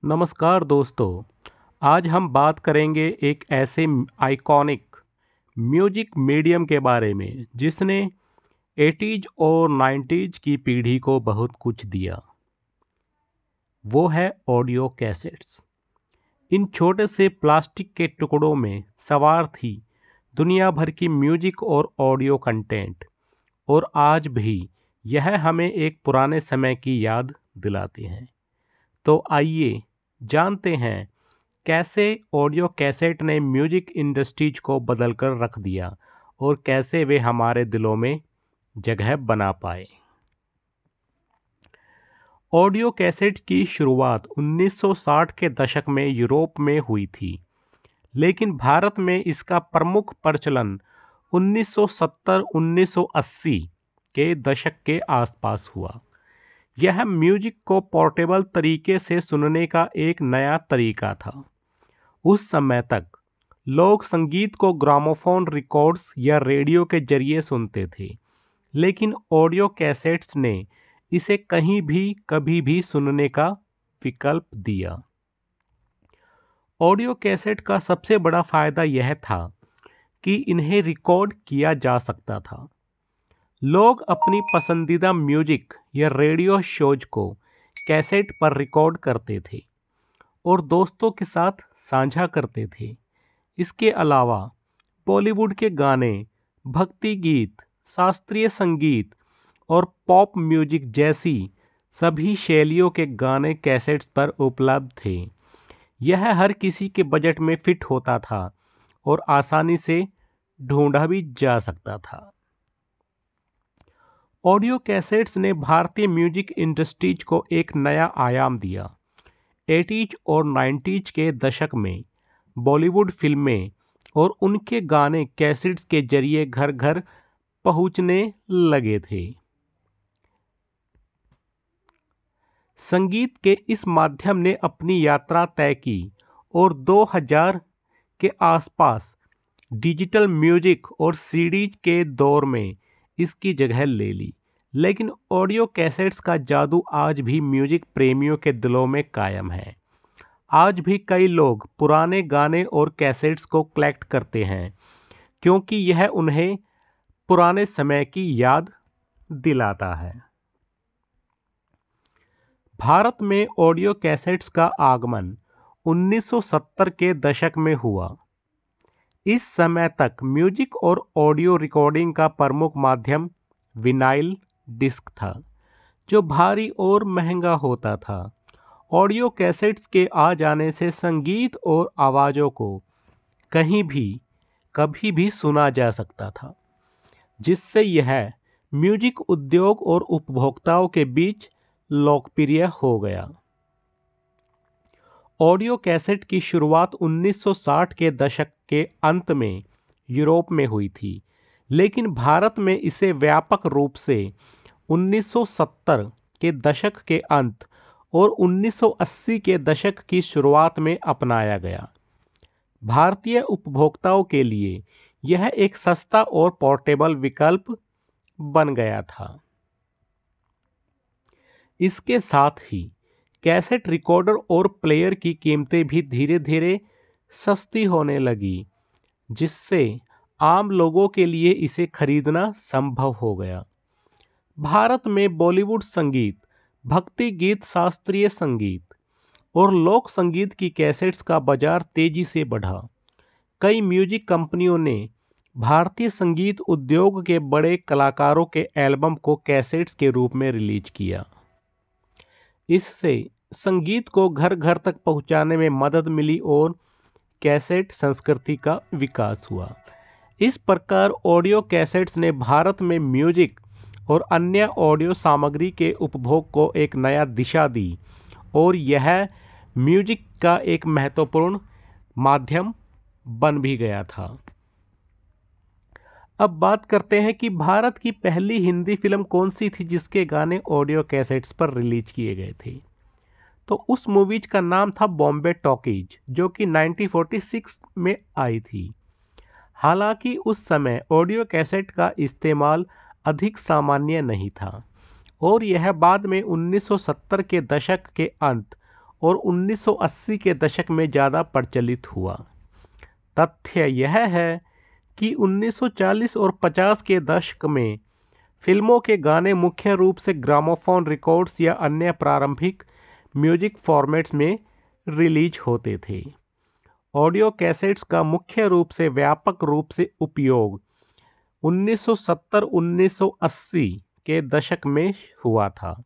नमस्कार दोस्तों। आज हम बात करेंगे एक ऐसे आइकॉनिक म्यूजिक मीडियम के बारे में जिसने 80s और 90s की पीढ़ी को बहुत कुछ दिया। वो है ऑडियो कैसेट्स। इन छोटे से प्लास्टिक के टुकड़ों में सवार थी दुनिया भर की म्यूजिक और ऑडियो कंटेंट, और आज भी यह हमें एक पुराने समय की याद दिलाते हैं। तो आइए जानते हैं कैसे ऑडियो कैसेट ने म्यूजिक इंडस्ट्रीज को बदलकर रख दिया और कैसे वे हमारे दिलों में जगह बना पाए। ऑडियो कैसेट की शुरुआत 1960 के दशक में यूरोप में हुई थी, लेकिन भारत में इसका प्रमुख प्रचलन 1970-1980 के दशक के आसपास हुआ। यह म्यूजिक को पोर्टेबल तरीके से सुनने का एक नया तरीका था। उस समय तक लोग संगीत को ग्रामोफोन रिकॉर्ड्स या रेडियो के जरिए सुनते थे, लेकिन ऑडियो कैसेट्स ने इसे कहीं भी कभी भी सुनने का विकल्प दिया। ऑडियो कैसेट का सबसे बड़ा फायदा यह था कि इन्हें रिकॉर्ड किया जा सकता था। लोग अपनी पसंदीदा म्यूजिक या रेडियो शोज को कैसेट पर रिकॉर्ड करते थे और दोस्तों के साथ साझा करते थे। इसके अलावा बॉलीवुड के गाने, भक्ति गीत, शास्त्रीय संगीत और पॉप म्यूजिक जैसी सभी शैलियों के गाने कैसेट्स पर उपलब्ध थे। यह हर किसी के बजट में फिट होता था और आसानी से ढूंढा भी जा सकता था। ऑडियो कैसेट्स ने भारतीय म्यूजिक इंडस्ट्रीज को एक नया आयाम दिया। 80s और 90s के दशक में बॉलीवुड फिल्में और उनके गाने कैसेट्स के जरिए घर घर पहुंचने लगे थे। संगीत के इस माध्यम ने अपनी यात्रा तय की और 2000 के आसपास डिजिटल म्यूजिक और सीडीज के दौर में इसकी जगह ले ली। लेकिन ऑडियो कैसेट्स का जादू आज भी म्यूजिक प्रेमियों के दिलों में कायम है। आज भी कई लोग पुराने गाने और कैसेट्स को कलेक्ट करते हैं क्योंकि यह उन्हें पुराने समय की याद दिलाता है। भारत में ऑडियो कैसेट्स का आगमन 1970 के दशक में हुआ। इस समय तक म्यूजिक और ऑडियो रिकॉर्डिंग का प्रमुख माध्यम विनाइल डिस्क था, जो भारी और महंगा होता था। ऑडियो कैसेट्स के आ जाने से संगीत और आवाज़ों को कहीं भी कभी भी सुना जा सकता था, जिससे यह म्यूजिक उद्योग और उपभोक्ताओं के बीच लोकप्रिय हो गया। ऑडियो कैसेट की शुरुआत 1960 के दशक के अंत में यूरोप में हुई थी, लेकिन भारत में इसे व्यापक रूप से 1970 के दशक के अंत और 1980 के दशक की शुरुआत में अपनाया गया। भारतीय उपभोक्ताओं के लिए यह एक सस्ता और पोर्टेबल विकल्प बन गया था। इसके साथ ही कैसेट रिकॉर्डर और प्लेयर की कीमतें भी धीरे धीरे सस्ती होने लगी, जिससे आम लोगों के लिए इसे खरीदना संभव हो गया। भारत में बॉलीवुड संगीत, भक्ति गीत, शास्त्रीय संगीत और लोक संगीत की कैसेट्स का बाजार तेजी से बढ़ा। कई म्यूजिक कंपनियों ने भारतीय संगीत उद्योग के बड़े कलाकारों के एल्बम को कैसेट्स के रूप में रिलीज किया। इससे संगीत को घर घर तक पहुंचाने में मदद मिली और कैसेट संस्कृति का विकास हुआ। इस प्रकार ऑडियो कैसेट्स ने भारत में म्यूजिक और अन्य ऑडियो सामग्री के उपभोग को एक नया दिशा दी और यह म्यूजिक का एक महत्वपूर्ण माध्यम बन भी गया था। अब बात करते हैं कि भारत की पहली हिंदी फिल्म कौन सी थी जिसके गाने ऑडियो कैसेट्स पर रिलीज किए गए थे। तो उस मूवीज का नाम था बॉम्बे टॉकीज, जो कि 1946 में आई थी। हालांकि उस समय ऑडियो कैसेट का इस्तेमाल अधिक सामान्य नहीं था और यह बाद में 1970 के दशक के अंत और 1980 के दशक में ज़्यादा प्रचलित हुआ। तथ्य यह है कि 1940 और 50 के दशक में फिल्मों के गाने मुख्य रूप से ग्रामोफोन रिकॉर्ड्स या अन्य प्रारंभिक म्यूजिक फॉर्मेट्स में रिलीज होते थे। ऑडियो कैसेट्स का मुख्य रूप से व्यापक रूप से उपयोग 1970-1980 के दशक में हुआ था,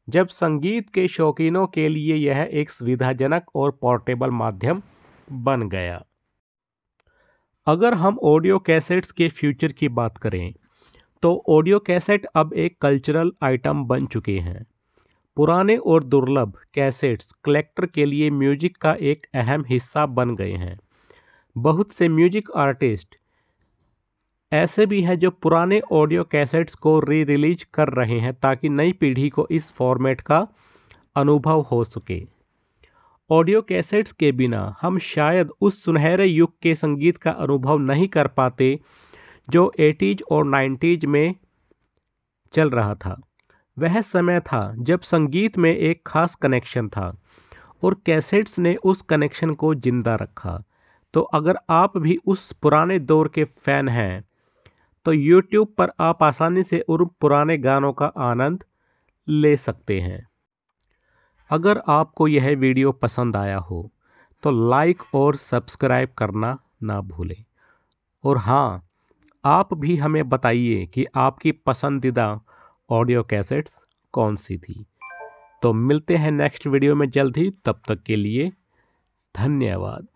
जब संगीत के शौकीनों के लिए यह एक सुविधाजनक और पोर्टेबल माध्यम बन गया। अगर हम ऑडियो कैसेट्स के फ्यूचर की बात करें तो ऑडियो कैसेट अब एक कल्चरल आइटम बन चुके हैं। पुराने और दुर्लभ कैसेट्स कलेक्टर के लिए म्यूजिक का एक अहम हिस्सा बन गए हैं। बहुत से म्यूजिक आर्टिस्ट ऐसे भी हैं जो पुराने ऑडियो कैसेट्स को रिलीज कर रहे हैं ताकि नई पीढ़ी को इस फॉर्मेट का अनुभव हो सके। ऑडियो कैसेट्स के बिना हम शायद उस सुनहरे युग के संगीत का अनुभव नहीं कर पाते जो 80s और 90s में चल रहा था। वह समय था जब संगीत में एक खास कनेक्शन था और कैसेट्स ने उस कनेक्शन को जिंदा रखा। तो अगर आप भी उस पुराने दौर के फैन हैं तो YouTube पर आप आसानी से उन पुराने गानों का आनंद ले सकते हैं। अगर आपको यह वीडियो पसंद आया हो तो लाइक और सब्सक्राइब करना ना भूलें। और हाँ, आप भी हमें बताइए कि आपकी पसंदीदा ऑडियो कैसेट्स कौन सी थी। तो मिलते हैं नेक्स्ट वीडियो में जल्द ही, तब तक के लिए धन्यवाद।